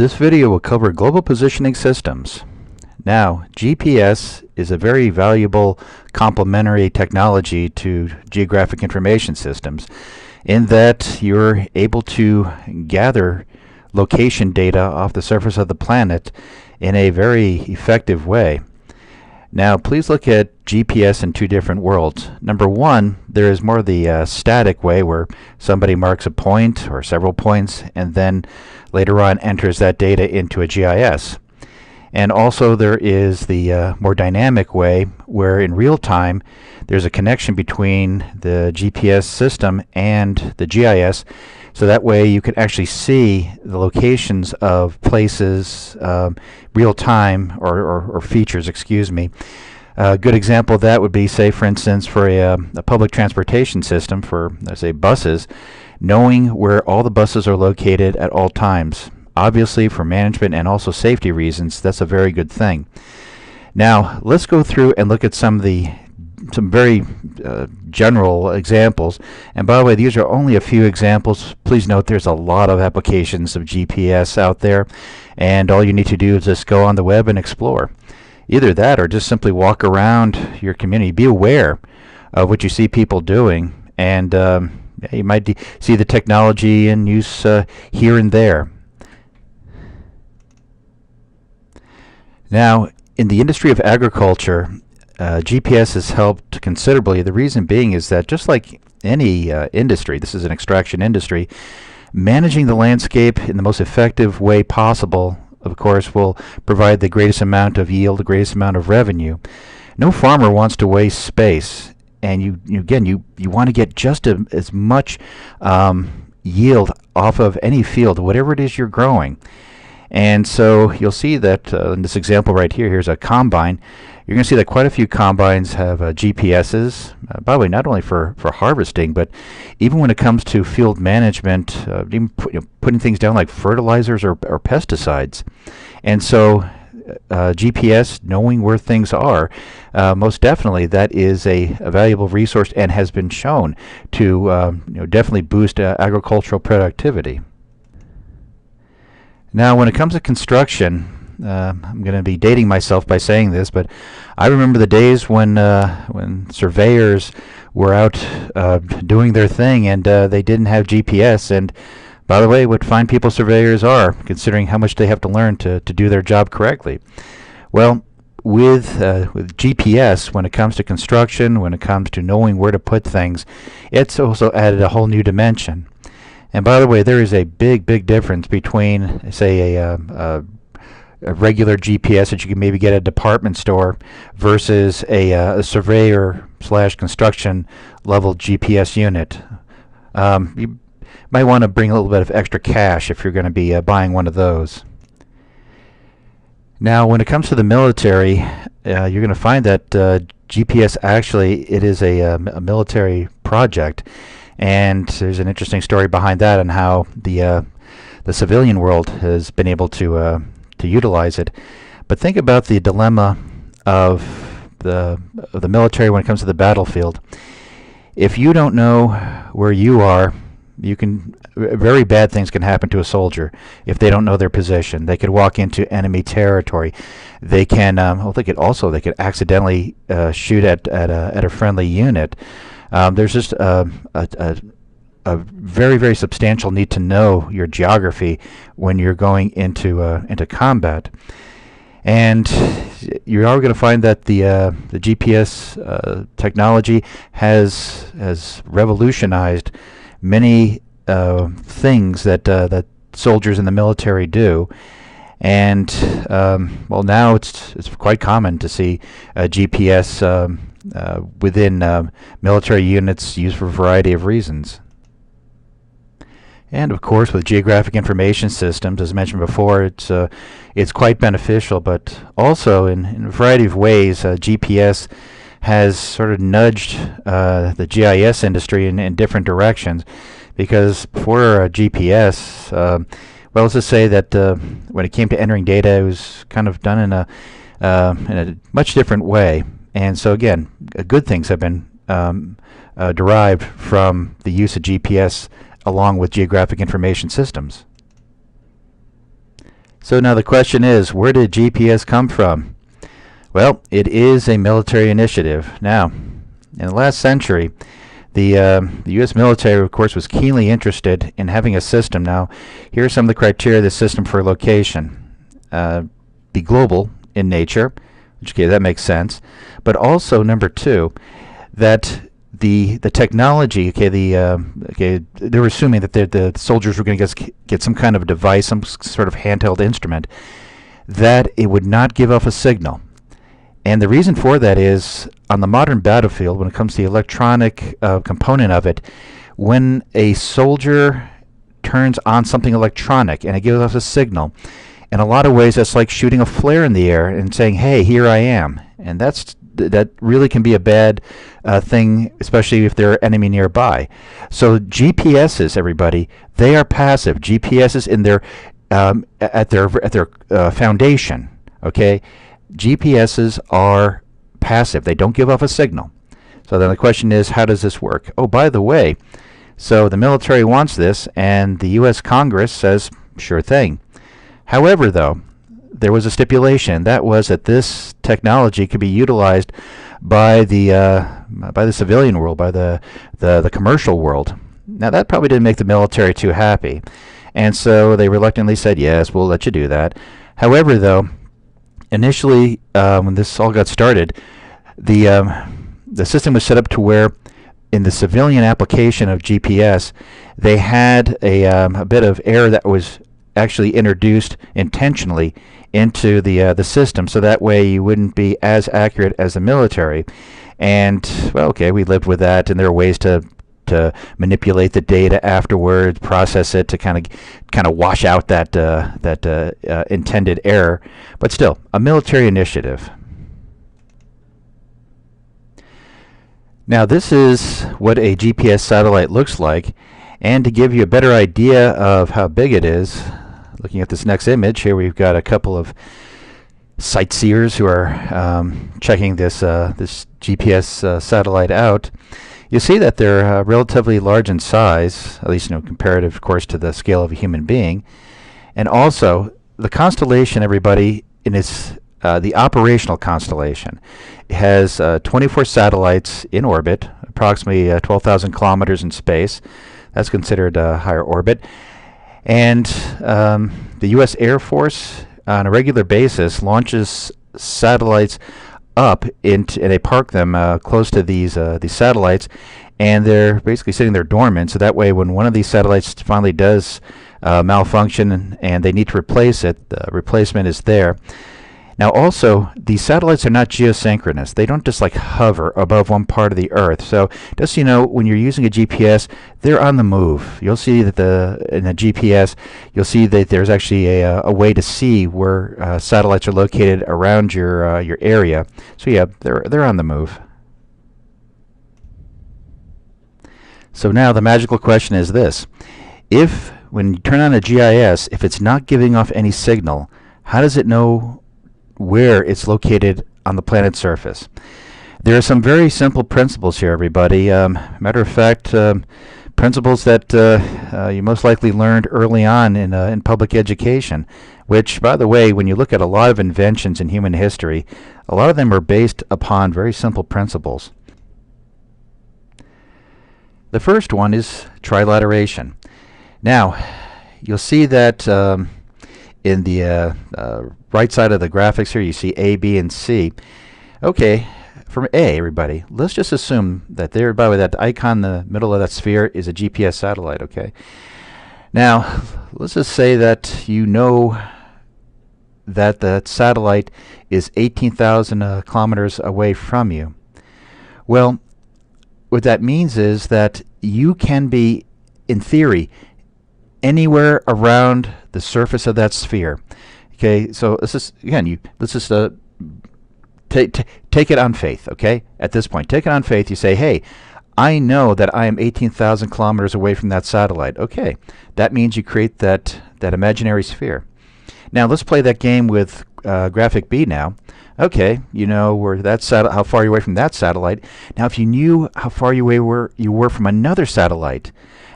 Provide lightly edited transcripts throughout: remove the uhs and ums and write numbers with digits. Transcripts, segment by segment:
This video will cover global positioning systems. Now, GPS is a very valuable complementary technology to geographic information systems in that you're able to gather location data off the surface of the planet in a very effective way. Now, please look at GPS in two different worlds. Number one, there is more the static way where somebody marks a point or several points and then later on enters that data into a GIS. And also there is the more dynamic way where in real time there's a connection between the GPS system and the GIS, so that way you can actually see the locations of places real time or features, excuse me. A good example of that would be, say, for instance, for a public transportation system for, let's say, buses, knowing where all the buses are located at all times. Obviously, for management and also safety reasons, that's a very good thing. Now, let's go through and look at some very general examples. And by the way, these are only a few examples. Please note there's a lot of applications of GPS out there, and all you need to do is just go on the web and explore. Either that or just simply walk around your community. Be aware of what you see people doing, and you might see the technology in use here and there. Now, in the industry of agriculture, GPS has helped considerably. The reason being is that just like any industry, this is an extraction industry, managing the landscape in the most effective way possible, of course, will provide the greatest amount of yield, the greatest amount of revenue. No farmer wants to waste space, and you want to get just as much yield off of any field, whatever it is you're growing. And so you'll see that in this example right here, here's a combine. You're going to see that quite a few combines have GPSs, by the way, not only for harvesting, but even when it comes to field management, even putting things down like fertilizers or pesticides. And so GPS, knowing where things are, most definitely that is a valuable resource and has been shown to definitely boost agricultural productivity. Now, when it comes to construction, I'm going to be dating myself by saying this, but I remember the days when surveyors were out doing their thing and they didn't have GPS. And by the way, what fine people surveyors are, considering how much they have to learn to do their job correctly. Well, with GPS, when it comes to construction, when it comes to knowing where to put things, it's also added a whole new dimension. And by the way, there is a big difference between, say, a regular GPS that you can maybe get at a department store versus a surveyor/construction level GPS unit. You might want to bring a little bit of extra cash if you're going to be buying one of those. Now, when it comes to the military, you're going to find that GPS actually it is a military project. And there's an interesting story behind that and how the civilian world has been able to utilize it. But think about the dilemma of the military when it comes to the battlefield. If you don't know where you are, very bad things can happen to a soldier if they don't know their position. They could walk into enemy territory. They can they could accidentally shoot at a friendly unit. There's just a very substantial need to know your geography when you're going into combat, and you are going to find that the GPS technology has revolutionized many things that soldiers in the military do. And well, now it's quite common to see GPS within military units used for a variety of reasons. And of course, with geographic information systems, as mentioned before, it's quite beneficial, but also in a variety of ways, GPS has sort of nudged the GIS industry in different directions. Because for GPS, well, let's just say that when it came to entering data, it was kind of done in a much different way. And so again, good things have been derived from the use of GPS along with geographic information systems. So now the question is, where did GPS come from? Well, it is a military initiative. Now, in the last century, the U.S. military, of course, was keenly interested in having a system. Now, here are some of the criteria of the system for location. Be global in nature, which, okay, that makes sense. But also, number two, that the technology, okay, they were assuming that the soldiers were going to get some kind of a device, some sort of handheld instrument, that it would not give off a signal. And the reason for that is, on the modern battlefield, when it comes to the electronic component of it, when a soldier turns on something electronic and it gives off a signal, in a lot of ways that's like shooting a flare in the air and saying, hey, here I am. And that really can be a bad thing, especially if there are enemy nearby. So GPSs, everybody, they are passive. GPSs in their at their foundation, okay? GPSs are passive. They don't give off a signal. So then the question is, how does this work? Oh, by the way, so the military wants this, and the U.S. Congress says, sure thing. However, though, there was a stipulation. That was that this technology could be utilized by the civilian world, by the commercial world. Now, that probably didn't make the military too happy. And so they reluctantly said, yes, we'll let you do that. However, though, initially, when this all got started, the system was set up to where, in the civilian application of GPS, they had a bit of error that was actually introduced intentionally into the system, so that way you wouldn't be as accurate as the military. And well, okay, we lived with that, and there are ways to manipulate the data afterwards, process it to kind of wash out that intended error. But still, a military initiative. Now, this is what a GPS satellite looks like, and to give you a better idea of how big it is, looking at this next image here, we've got a couple of sightseers who are checking this GPS satellite out. You see that they're relatively large in size, at least comparative, of course, to the scale of a human being. And also, the constellation, everybody, in its the operational constellation, it has 24 satellites in orbit, approximately 12,000 kilometers in space. That's considered a higher orbit. And the U.S. Air Force, on a regular basis, launches satellites up into, and they park them close to these satellites, and they're basically sitting there dormant. So that way, when one of these satellites finally does malfunction and they need to replace it, the replacement is there. Now, also, these satellites are not geosynchronous. They don't just like hover above one part of the Earth. So just so you know, when you're using a GPS, they're on the move. You'll see that in the GPS, you'll see that there's actually a way to see where satellites are located around your area. So yeah, they're on the move. So now the magical question is this: when you turn on a GIS, if it's not giving off any signal, how does it know where it's located on the planet's surface? There are some very simple principles here, everybody. Matter of fact, principles that you most likely learned early on in public education, which, by the way, when you look at a lot of inventions in human history, a lot of them are based upon very simple principles. The first one is trilateration. Now, you'll see that in the right side of the graphics here, you see A, B, and C. Okay, from A, everybody, let's just assume that there, by the way, that icon in the middle of that sphere is a GPS satellite, okay? Now, let's just say that you know that the satellite is 18,000 kilometers away from you. Well, what that means is that you can be, in theory, anywhere around the surface of that sphere. Okay, so let's just, again, let's just take it on faith, okay? At this point, take it on faith. You say, hey, I know that I am 18,000 kilometers away from that satellite. Okay, that means you create that imaginary sphere. Now, let's play that game with graphic B now. Okay, you know where how far you're away from that satellite. Now, if you knew how far you were from another satellite,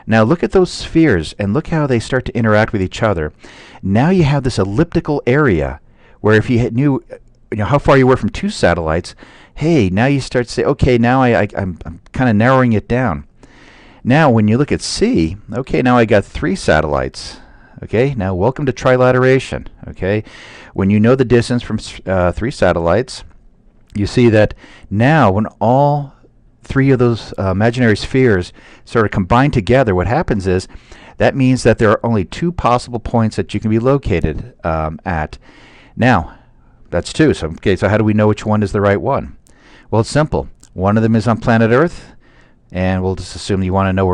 now look at those spheres and look how they start to interact with each other. Now you have this elliptical area where if you knew how far you were from two satellites, hey, now you start to say, okay, now I'm kind of narrowing it down. Now when you look at C, okay, now I got three satellites. Okay, now welcome to trilateration. Okay, when you know the distance from three satellites, you see that now when all three of those imaginary spheres sort of combine together, what happens is that means that there are only two possible points that you can be located at. Now, that's two. So, okay, so how do we know which one is the right one? Well, it's simple. One of them is on planet Earth, and we'll just assume you want to know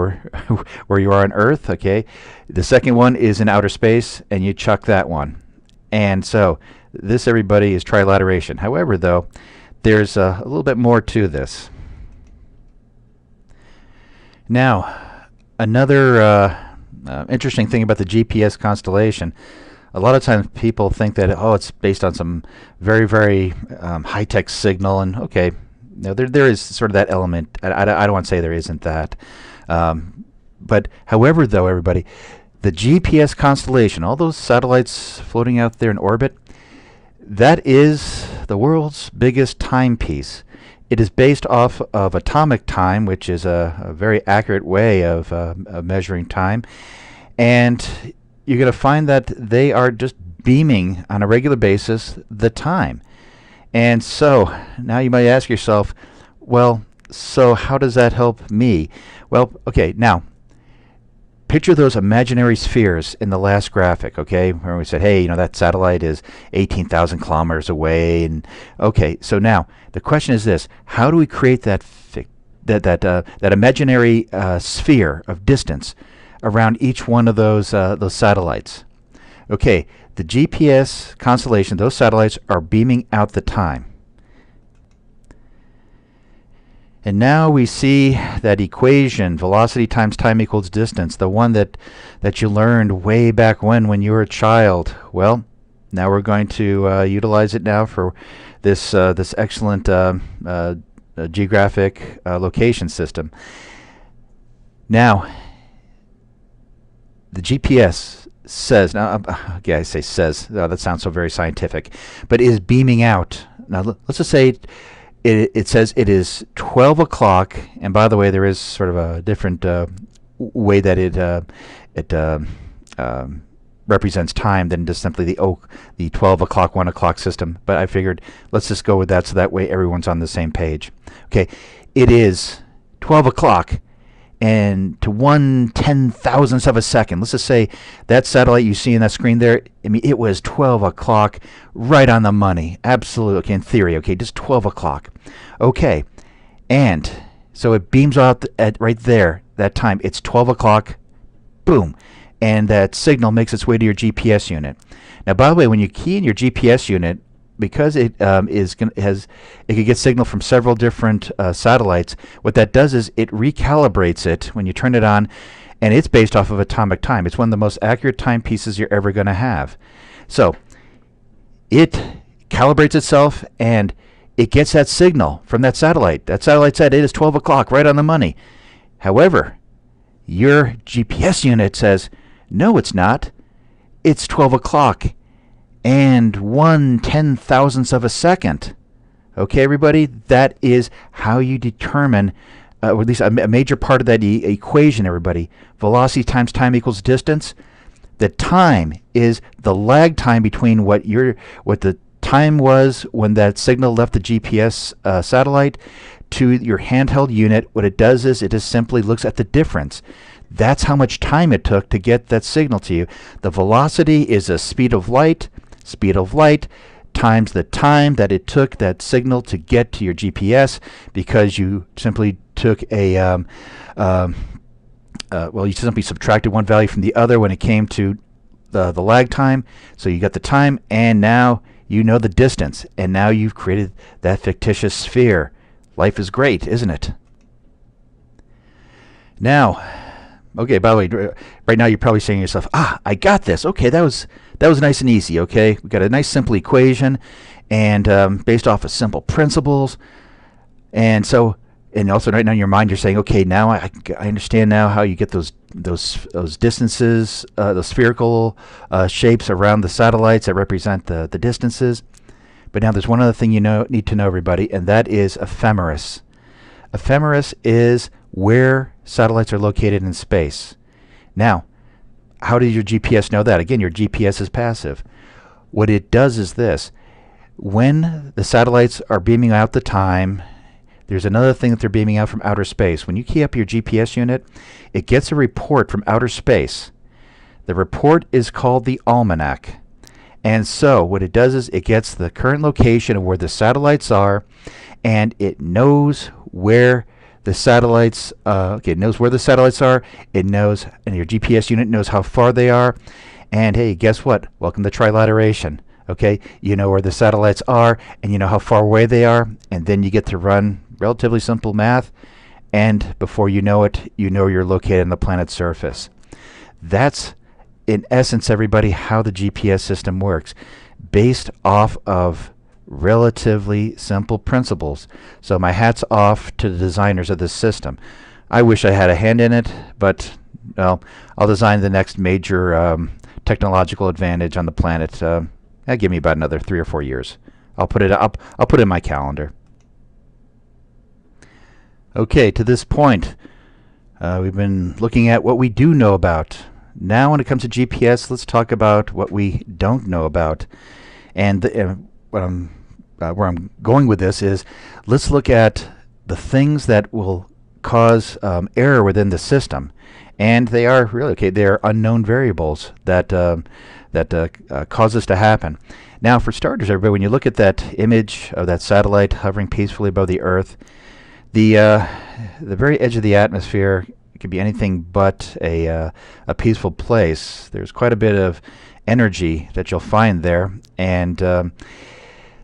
where you are on Earth. Okay. The second one is in outer space, and you chuck that one. And so this, everybody, is trilateration. However, though, there's a little bit more to this. Now, another interesting thing about the GPS constellation, a lot of times people think that, oh, it's based on some very, very high-tech signal, and okay, there is sort of that element. I don't want to say there isn't that. But however, though, everybody, the GPS constellation, all those satellites floating out there in orbit, that is the world's biggest timepiece. It is based off of atomic time, which is a very accurate way of measuring time. And you're going to find that they are just beaming on a regular basis the time. And so now you might ask yourself, well, so how does that help me? Well, okay, now picture those imaginary spheres in the last graphic, okay, where we said, hey, that satellite is 18,000 kilometers away, and okay, so now the question is this: how do we create that imaginary sphere of distance around each one of those satellites? Okay, the GPS constellation, those satellites are beaming out the time. And now we see that equation, velocity times time equals distance, the one that you learned way back when you were a child. Well, now we're going to utilize it now for this excellent geographic location system. Now, the GPS says, now, okay, I say says, that sounds so very scientific, but is beaming out. Now, let's just say it says it is 12 o'clock, and by the way, there is sort of a different way that it represents time than just simply the 12 o'clock, 1 o'clock system. But I figured let's just go with that so that way everyone's on the same page. Okay, it is 12 o'clock, and to 1/10,000th of a second, let's just say that satellite you see in that screen there, I mean, it was 12 o'clock, right on the money. Absolutely, okay, in theory, okay, just 12 o'clock. Okay, and so it beams out at right there, that time. It's 12 o'clock, boom, and that signal makes its way to your GPS unit. Now, by the way, when you key in your GPS unit, because it could get signal from several different satellites, what that does is it recalibrates it when you turn it on, and it's based off of atomic time. It's one of the most accurate timepieces you're ever going to have. So it calibrates itself, and it gets that signal from that satellite. That satellite said it is 12 o'clock, right on the money. However, your GPS unit says, no, it's not. It's 12 o'clock. And 1/10,000th of a second. Okay, everybody, that is how you determine, or at least a major part of that equation, everybody. Velocity times time equals distance. The time is the lag time between what the time was when that signal left the GPS satellite to your handheld unit. What it does is it just simply looks at the difference. That's how much time it took to get that signal to you. The velocity is the speed of light. Speed of light times the time that it took that signal to get to your GPS, because you simply took you simply subtracted one value from the other when it came to the lag time. So you got the time, and now you know the distance, and now you've created that fictitious sphere. Life is great, isn't it? Now, okay, by the way, right now you're probably saying to yourself, I got this. Okay, that was nice and easy, okay? We got a nice simple equation, and based off of simple principles. And so, and also right now in your mind you're saying, okay, now I understand now how you get those those distances, those spherical shapes around the satellites that represent the distances. But now there's one other thing you need to know, everybody, and that is ephemeris. Ephemeris is where satellites are located in space. Now, how does your GPS know that? Again, your GPS is passive. What it does is this. When the satellites are beaming out the time, there's another thing that they're beaming out from outer space. When you key up your GPS unit, it gets a report from outer space. The report is called the almanac. And so what it does is it gets the current location of where the satellites are, and it knows where the satellites it knows where the satellites are. It knows, and your GPS unit knows how far they are. And hey, guess what? Welcome to trilateration. Okay, you know where the satellites are, and you know how far away they are, and then you get to run relatively simple math, and before you know it, you know you're located on the planet's surface. That's, in essence, everybody, how the GPS system works, based off of relatively simple principles. So my hat's off to the designers of this system. I wish I had a hand in it, but well, I'll design the next major technological advantage on the planet. That'll give me about another 3 or 4 years. I'll put it up. I'll put it in my calendar. Okay, to this point, we've been looking at what we do know about. Now, when it comes to GPS, let's talk about what we don't know about. And where I'm going with this is, let's look at the things that will cause error within the system. And they are really, okay, they're unknown variables that cause this to happen. Now, for starters, everybody, when you look at that image of that satellite hovering peacefully above the Earth, the very edge of the atmosphere could be anything but a peaceful place. There's quite a bit of energy that you'll find there, and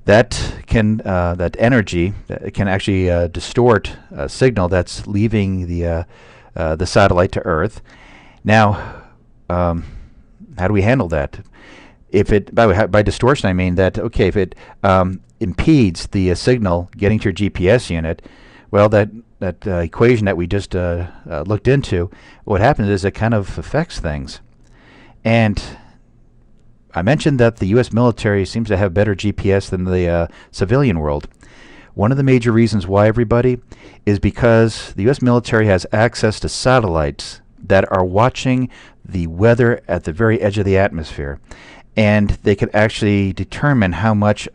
that energy can actually distort a signal that's leaving the satellite to Earth. Now, how do we handle that? If it, by distortion, I mean that, okay, if it impedes the signal getting to your GPS unit, well, that equation that we just looked into, what happens is it kind of affects things. And I mentioned that the U.S. military seems to have better GPS than the civilian world. One of the major reasons why, everybody, is because the U.S. military has access to satellites that are watching the weather at the very edge of the atmosphere, and they can actually determine how much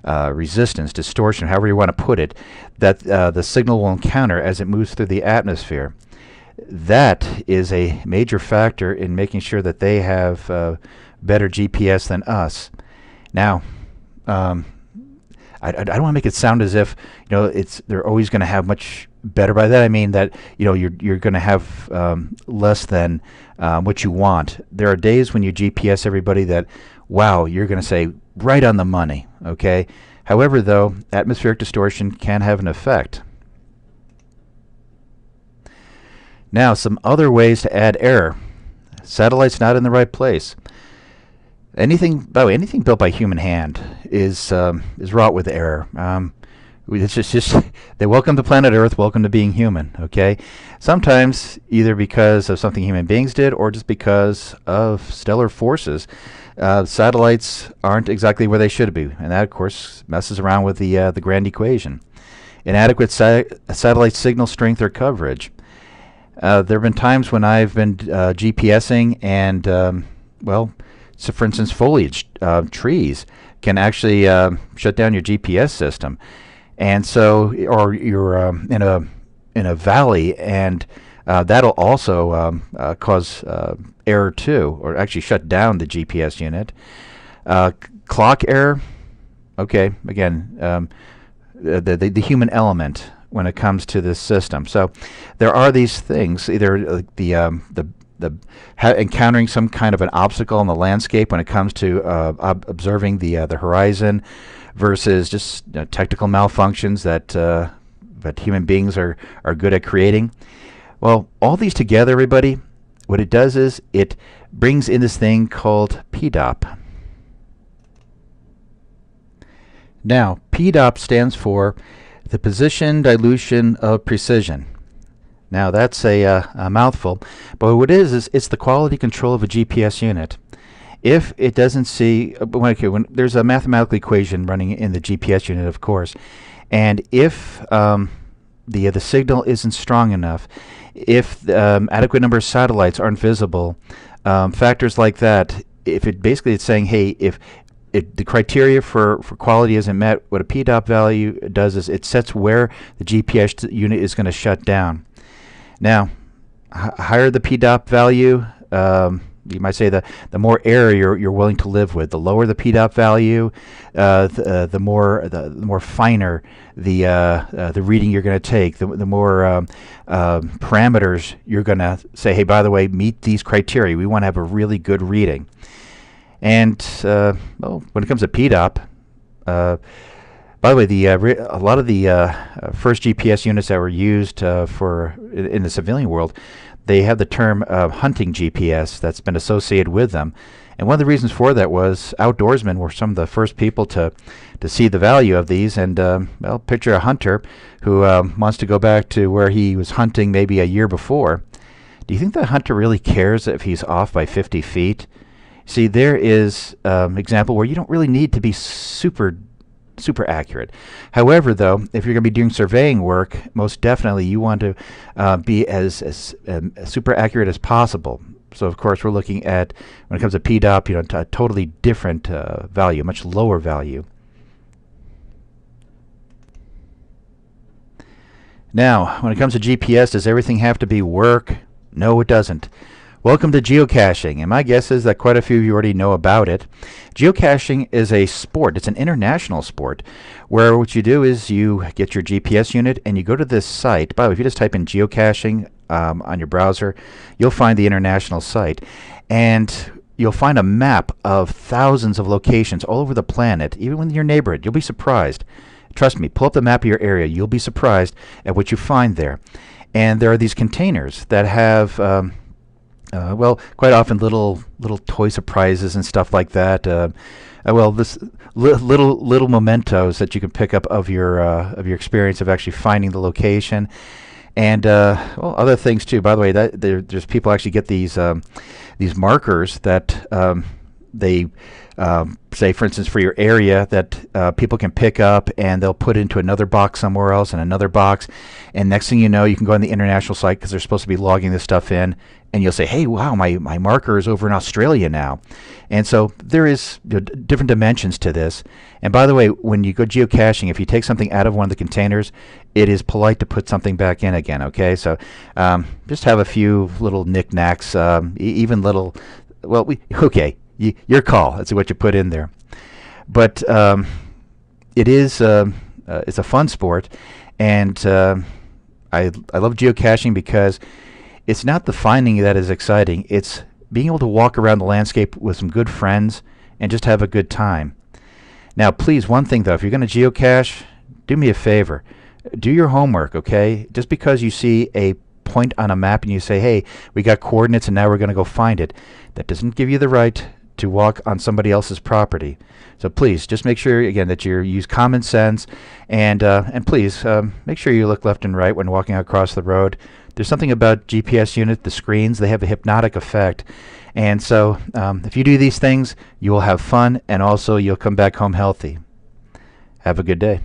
resistance, distortion, however you want to put it, that the signal will encounter as it moves through the atmosphere. That is a major factor in making sure that they have better GPS than us. Now, I don't want to make it sound as if they're always going to have much better. By that I mean that you're going to have less than what you want. There are days when you GPS, everybody, that wow, you're going to say right on the money. Okay. However, though, atmospheric distortion can have an effect. Now, some other ways to add error. Satellites not in the right place. Anything, by the way, anything built by human hand is wrought with error. It's just they welcome to planet Earth, welcome to being human. Okay, sometimes either because of something human beings did, or just because of stellar forces, satellites aren't exactly where they should be, and that, of course, messes around with the grand equation. Inadequate satellite signal strength or coverage. There have been times when I've been GPSing, and well, so for instance, foliage, trees can actually shut down your GPS system, and so, or you're in a valley, and that'll also cause error too, or actually shut down the GPS unit. Clock error. Okay, again, the human element when it comes to this system. So there are these things, either encountering some kind of an obstacle in the landscape when it comes to observing the horizon, versus just technical malfunctions that human beings are good at creating. Well, all these together, everybody, what it does is it brings in this thing called PDOP. Now, PDOP stands for the position dilution of precision. Now that's a mouthful, but what it is it's the quality control of a GPS unit. If it doesn't see, when there's a mathematical equation running in the GPS unit, of course, and if the signal isn't strong enough, if adequate number of satellites aren't visible, factors like that, if it basically it's saying, hey, if the criteria for quality isn't met, what a PDOP value does is it sets where the GPS unit is going to shut down. Now, higher the PDOP value, you might say the more error you're willing to live with. The lower the PDOP value, the more finer the reading you're going to take. The more parameters you're going to say, hey, by the way, meet these criteria. We want to have a really good reading. And well, when it comes to PDOP, by the way, a lot of the first GPS units that were used in the civilian world, they have the term hunting GPS that's been associated with them. And one of the reasons for that was outdoorsmen were some of the first people to see the value of these. And well, picture a hunter who wants to go back to where he was hunting maybe a year before. Do you think the hunter really cares if he's off by 50 feet? See, there is an example where you don't really need to be super accurate. However, though, if you're going to be doing surveying work, most definitely you want to be as super accurate as possible. So, of course, we're looking at, when it comes to PDOP, a totally different value, much lower value. Now, when it comes to GPS, does everything have to be work? No, it doesn't. Welcome to geocaching, and my guess is that quite a few of you already know about it. Geocaching is a sport. It's an international sport where what you do is you get your GPS unit and you go to this site. By the way, if you just type in geocaching on your browser, you'll find the international site, and you'll find a map of thousands of locations all over the planet, even in your neighborhood. You'll be surprised. Trust me, pull up the map of your area. You'll be surprised at what you find there. And there are these containers that have well, quite often little toy surprises and stuff like that. Well, this little mementos that you can pick up of your experience of actually finding the location, and well, other things too. By the way, that there's people actually get these markers that they say, for instance, for your area that people can pick up and they'll put into another box somewhere else and another box, and next thing you know, you can go on the international site because they're supposed to be logging this stuff in, and you'll say, hey, wow, my marker is over in Australia now. And so there is different dimensions to this. And by the way, when you go geocaching, if you take something out of one of the containers, it is polite to put something back in again, okay? So just have a few little knickknacks, even little, well, okay, your call. That's what you put in there. But it is it's a fun sport, and I love geocaching because it's not the finding that is exciting. It's being able to walk around the landscape with some good friends and just have a good time. Now, please, one thing though, if you're going to geocache, do me a favor. Do your homework, okay? Just because you see a point on a map and you say, hey, we got coordinates and now we're going to go find it, that doesn't give you the right to walk on somebody else's property. So please, just make sure, again, that you use common sense, and please make sure you look left and right when walking across the road. There's something about GPS unit, the screens, they have a hypnotic effect. And so if you do these things, you will have fun, and also you'll come back home healthy. Have a good day.